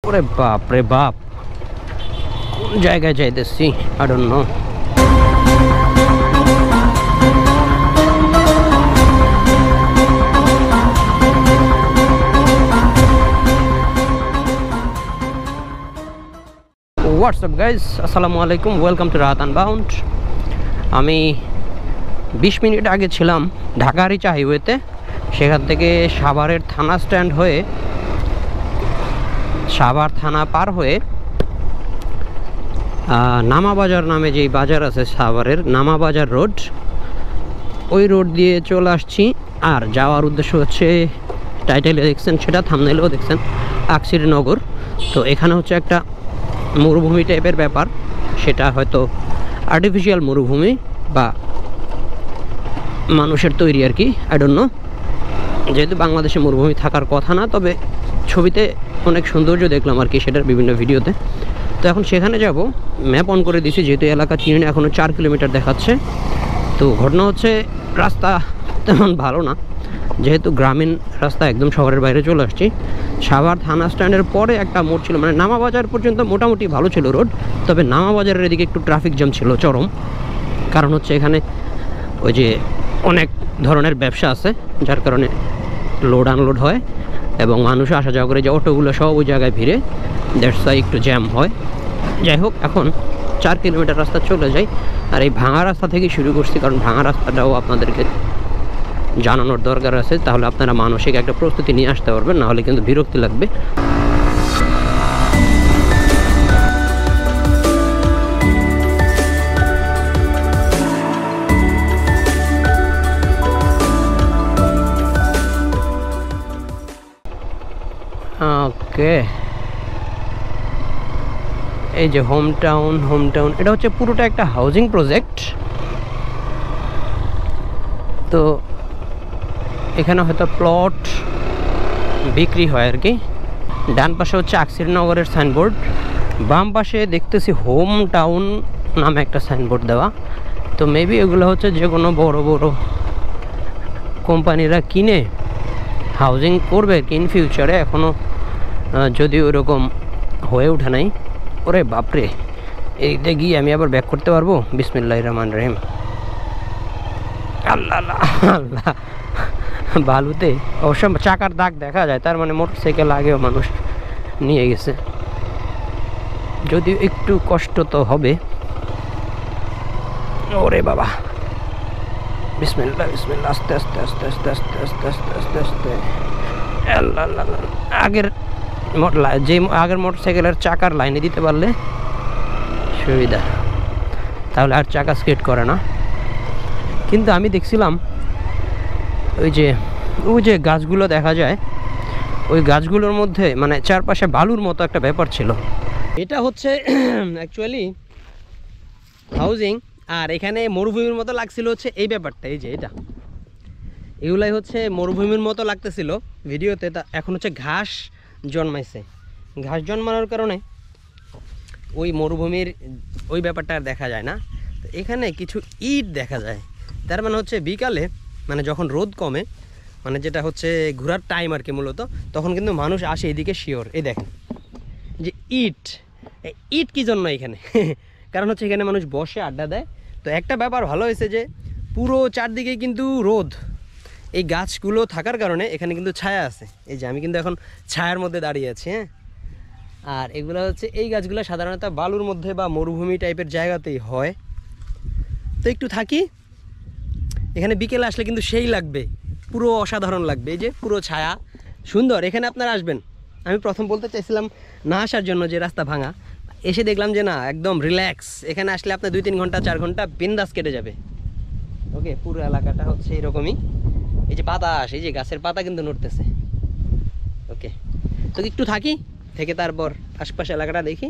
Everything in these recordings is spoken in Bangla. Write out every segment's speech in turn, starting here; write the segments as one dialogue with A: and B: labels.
A: ওরে বাপ রে বাপ, কোন জায়গায় যাইতেছি I don't know. WhatsApp guys, আসসালামু আলাইকুম, ওয়েলকাম টু রাহাত আনবাউন্ড। আমি 20 মিনিট আগে ছিলাম ঢাকা রিচা হাইওয়েতে। সেখান থেকে সাভারের থানা স্ট্যান্ড হয়ে, সাভার থানা পার হয়ে নামাবাজার নামে যেই বাজার আছে সাভারের, নামাবাজার রোড, ওই রোড দিয়ে চলে আসছি। আর যাওয়ার উদ্দেশ্য হচ্ছে, টাইটেলে দেখছেন সেটা, থাম্বনেলেও দেখছেন, আক্সির নগর। তো এখানে হচ্ছে একটা মরুভূমি টাইপের ব্যাপার, সেটা হয়তো আর্টিফিশিয়াল মরুভূমি বা মানুষের তৈরি আর কি, আই ডোন্ট নো। যেহেতু বাংলাদেশে মরুভূমি থাকার কথা না, তবে ছবিতে অনেক সৌন্দর্য দেখলাম আর কি, সেটার বিভিন্ন ভিডিওতে। তো এখন সেখানে যাব, ম্যাপ অন করে দিয়েছি, যেহেতু এলাকা চিনি না, এখনও 4 কিলোমিটার দেখাচ্ছে। তো ঘটনা হচ্ছে রাস্তা তেমন ভালো না, যেহেতু গ্রামীণ রাস্তা, একদম শহরের বাইরে চলে আসছি। সাভার থানা স্ট্যান্ডের পরে একটা মোড় ছিল, মানে নামাবাজার পর্যন্ত মোটামুটি ভালো ছিল রোড, তবে নামাবাজারের এদিকে একটু ট্রাফিক জ্যাম ছিল চরম। কারণ হচ্ছে এখানে ওই যে অনেক ধরনের ব্যবসা আছে, যার কারণে লোড আনলোড হয় এবং মানুষ আসা যাওয়া করে, যে অটোগুলো সব ওই জায়গায় ভিড়ে, দ্যাটস ওয়াই একটু জ্যাম হয়। যাই হোক, এখন 4 কিলোমিটার রাস্তা চলে যাই। আর এই ভাঙা রাস্তা থেকে শুরু করছি, কারণ ভাঙা রাস্তাটাও আপনাদেরকে জানানোর দরকার আছে, তাহলে আপনারা মানসিক একটা প্রস্তুতি নিয়ে আসতে পারবেন, নাহলে কিন্তু বিরক্তি লাগবে। ওকে, এই যে হোম টাউন, এটা হচ্ছে পুরোটা একটা হাউজিং প্রজেক্ট। তো এখানে হয়তো প্লট বিক্রি হয় আর কি। ডান পাশে হচ্ছে আক্সির নগরের সাইনবোর্ড, বাম পাশে দেখতেছি হোম টাউন নামে একটা সাইনবোর্ড দেওয়া। তো মেবি এগুলো হচ্ছে যে কোনো বড় বড় কোম্পানিরা কিনে হাউজিং করবে কি ইন ফিউচারে, এখনও যদি ওইরকম হয়ে ওঠে নাই। ওরে বাপরে, এইটা গিয়ে আমি আবার ব্যাক করতে পারবো? বিসমিল্লাহির রহমানির রহিম। আল্লাহ আল্লাহ আল্লাহ, বালুতে অবশ্য চাকার দাগ দেখা যায়, তার মানে মোটরসাইকেল আগেও মানুষ নিয়ে গেছে, যদিও একটু কষ্ট তো হবে। ওরে বাবা, বিসমিল্লাহ বিসমিল্লাহ, আস্তে আস্তে আস্তে আস্তে আস্তে আস্তে আস্তে আস্তে আস্তে। আল্লাহ আল্লাহ, আগের মোটরসাইকেলের চাকার লাইনে দিতে পারলে সুবিধা, তাহলে আর চাকা স্কেট করে না। কিন্তু আমি দেখছিলাম ওই যে গাছগুলো দেখা যায়, ওই গাছগুলোর মধ্যে মানে চারপাশে বালুর মতো একটা ব্যাপার ছিল। এটা হচ্ছে অ্যাকচুয়ালি হাউজিং, আর এখানে মরুভূমির মতো লাগছিল হচ্ছে এই ব্যাপারটা, এই যে এটা, এগুলাই হচ্ছে মরুভূমির মতো লাগতেছিল ভিডিওতে। তা এখন হচ্ছে ঘাস জন্মাইছে, ঘাস জন্মানোর কারণে ওই মরুভূমির ওই ব্যাপারটা আর দেখা যায় না। তো এখানে কিছু ইট দেখা যায়, তার মানে হচ্ছে বিকালে, মানে যখন রোদ কমে, মানে যেটা হচ্ছে ঘোরার টাইম আর কি মূলত, তখন কিন্তু মানুষ আসে এদিকে শিওর। এই দেখেন যে ইট কী জন্য এখানে কারণ হচ্ছে এখানে মানুষ বসে আড্ডা দেয়। তো একটা ব্যাপার ভালো হয়েছে যে পুরো চারদিকে কিন্তু রোদ, এই গাছগুলো থাকার কারণে এখানে কিন্তু ছায়া আছে। এই যে আমি কিন্তু এখন ছায়ার মধ্যে দাঁড়িয়ে আছি, হ্যাঁ। আর এগুলো হচ্ছে, এই গাছগুলো সাধারণত বালুর মধ্যে বা মরুভূমি টাইপের জায়গাতেই হয়। তো একটু থাকি এখানে, বিকেলে আসলে কিন্তু সেই লাগবে, পুরো অসাধারণ লাগবে। এই যে পুরো ছায়া, সুন্দর। এখানে আপনারা আসবেন, আমি প্রথম বলতে চাইছিলাম না আসার জন্য, যে রাস্তা ভাঙা, এসে দেখলাম যে না, একদম রিল্যাক্স। এখানে আসলে আপনার 2-3 ঘন্টা 4 ঘন্টা বিন্দাস কেটে যাবে। ওকে, পুরো এলাকাটা হচ্ছে এরকমই। এই যে বাতাস, এই যে গাছের পাতা কিন্তু নড়তেছে। ওকে, তো একটু থাকি, থেকে তারপর আশপাশ এলাকাটা দেখি।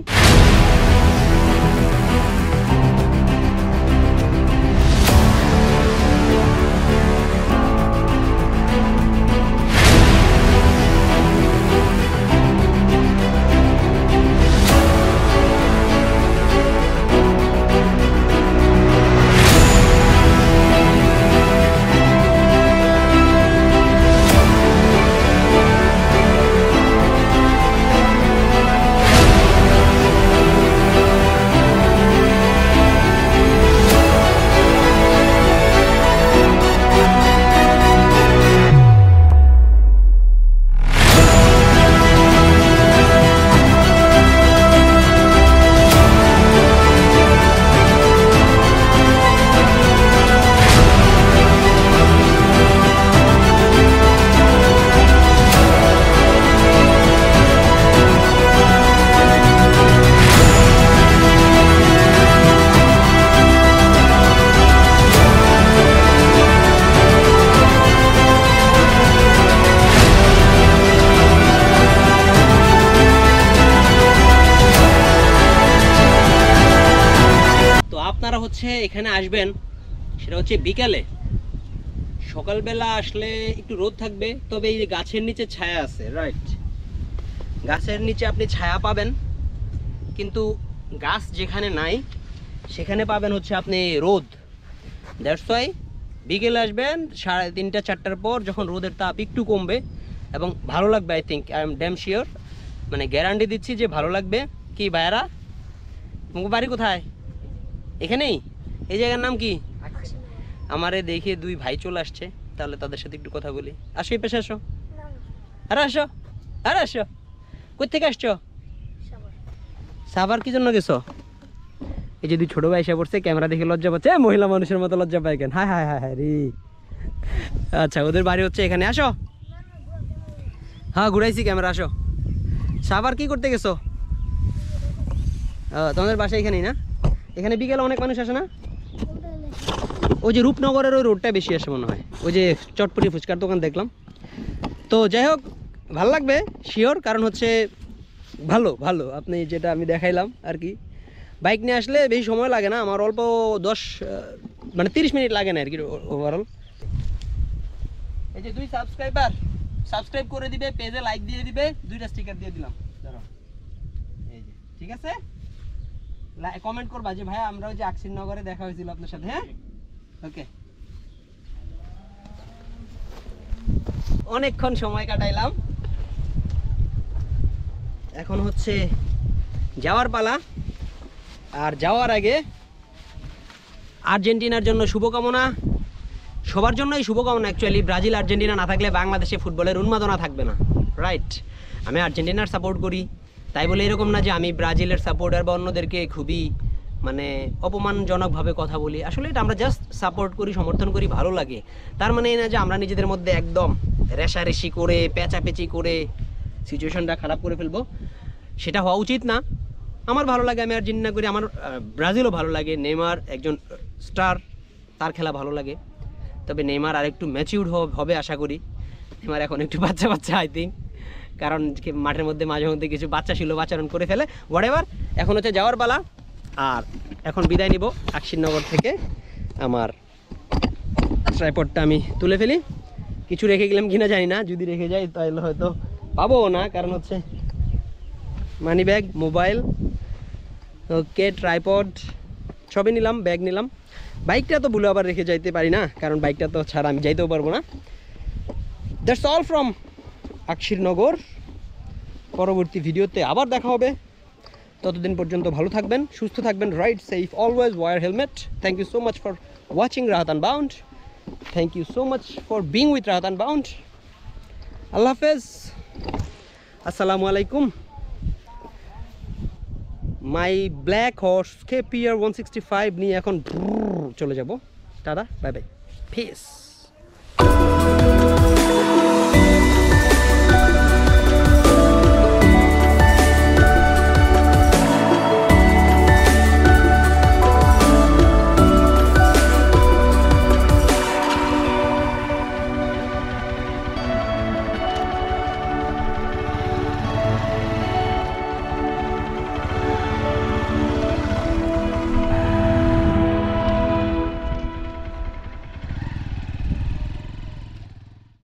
A: হচ্ছে এখানে আসবেন সেটা হচ্ছে বিকালে। সকালবেলা আসলে একটু রোদ থাকবে, তবে এই গাছের নিচে ছায়া আছে, রাইট? গাছের নিচে আপনি ছায়া পাবেন, কিন্তু গাছ যেখানে নাই সেখানে পাবেন হচ্ছে আপনি রোদ। দ্যাটস ওয়াই বিকেলে আসবেন 3:30 4টার পর, যখন রোদের তাপ একটু কমবে, এবং ভালো লাগবে। I think, I am damn sure, মানে গ্যারান্টি দিচ্ছি যে ভালো লাগবে। কি ভাইয়ারা, তোমার বাড়ি কোথায়? এখানেই? এই জায়গার নাম কি? আমারে দেখে 2 ভাই চলে আসছে, তাহলে তাদের সাথে একটু কথা বলি। আসো, এই পেশে আসো। আরে আসো, আরে আসো। কই থেকে আসছো? সাভার কি জন্য গেছো? এই যে 2 ছোট ভাই এসে পড়ছে, ক্যামেরা দেখে লজ্জা পাচ্ছে। মহিলা মানুষের মতো লজ্জা পায় কেন? হায় হায় হায় হায় রে। আচ্ছা, ওদের বাড়ি হচ্ছে এখানে। আসো। হ্যাঁ, ঘুরাইছি ক্যামেরা, আসো। সাভার কি করতে গেছো? তোমাদের বাসা এখানেই না? এখানে বিকেলে অনেক মানুষ আসে না? ওই যে রূপনগরের ওই রোডটা বেশি আসে মনে হয়, ওই যে চটপটি ফুচকার দোকান দেখলাম। তো যাই হোক, ভালো লাগবে শিওর, কারণ হচ্ছে ভালো ভালো আপনি যেটা আমি দেখাইলাম আর কি। বাইক নিয়ে আসলে বেশি সময় লাগে না আমার, অল্প 30 মিনিট লাগে না আর কি ওভারঅল। এই যে 2 সাবস্ক্রাইবার সাবস্ক্রাইব করে দিবে, পেজে লাইক দিয়ে দিবে, 2টা স্টিকার দিয়ে দিলাম। ধরো, এই যে, ঠিক আছে? কমেন্ট করবা যে ভাই আমরা ওই যে আকসির নগরে দেখা হয়েছিল আপনার সাথে। হ্যাঁ, ওকে। অনেকক্ষণ সময় কাটাইলাম, এখন হচ্ছে যাওয়ার পালা। আর যাওয়ার আগে আর্জেন্টিনার জন্য শুভকামনা, সবার জন্যই শুভকামনা। অ্যাকচুয়ালি ব্রাজিল আর্জেন্টিনা না থাকলে বাংলাদেশে ফুটবলের উন্মাদনা থাকবে না, রাইট? আমি আর্জেন্টিনার সাপোর্ট করি, তাই বলে এরকম না যে আমি ব্রাজিলের সাপোর্টার বা অন্যদেরকে খুবই মানে অপমানজনকভাবে কথা বলি। আসলে এটা আমরা জাস্ট সাপোর্ট করি, সমর্থন করি, ভালো লাগে। তার মানে এই না যে আমরা নিজেদের মধ্যে একদম রেশারেশি করে পেঁচাপেচি করে সিচুয়েশনটা খারাপ করে ফেলবো, সেটা হওয়া উচিত না। আমার ভালো লাগে, আমি আর্জেন্টিনা করি, আমার ব্রাজিলও ভালো লাগে। নেইমার একজন স্টার, তার খেলা ভালো লাগে। তবে নেইমার আর একটু ম্যাচিউরড হবে আশা করি। নেইমার এখন একটু বাচ্চা বাচ্চা আই থিঙ্ক, কারণ মাঠের মধ্যে মাঝে মধ্যে কিছু বাচ্চা সুলভ আচরণ করে ফেলে। হোয়াটএভার, এখন হচ্ছে যাওয়ার পালা। আর এখন বিদায় নিব আকসির নগর থেকে। আমার ট্রাইপডটা আমি তুলে ফেলি, কিছু রেখে গেলাম কিনা জানি না, যদি রেখে যাই তাহলে হয়তো পাবো না, কারণ হচ্ছে মানি ব্যাগ, মোবাইল, ওকে, ট্রাইপড সবই নিলাম, ব্যাগ নিলাম। বাইকটা তো ভুলে আবার রেখে যাইতে পারি না, কারণ বাইকটা তো ছাড়া আমি যাইতেও পারবো না। দ্যাটস অল ফ্রম আকসির নগর। পরবর্তী ভিডিওতে আবার দেখা হবে, ততদিন পর্যন্ত ভালো থাকবেন, সুস্থ থাকবেন, ride safe, always wear helmet. Thank you so much for watching Rahat unbound, thank you so much for being with Rahat unbound. আল্লাহ হাফেজ, আসসালামু আলাইকুম। মাই ব্ল্যাক হর্স KPR 165 নিয়ে এখন চলে যাব। Tata, bye bye, piece.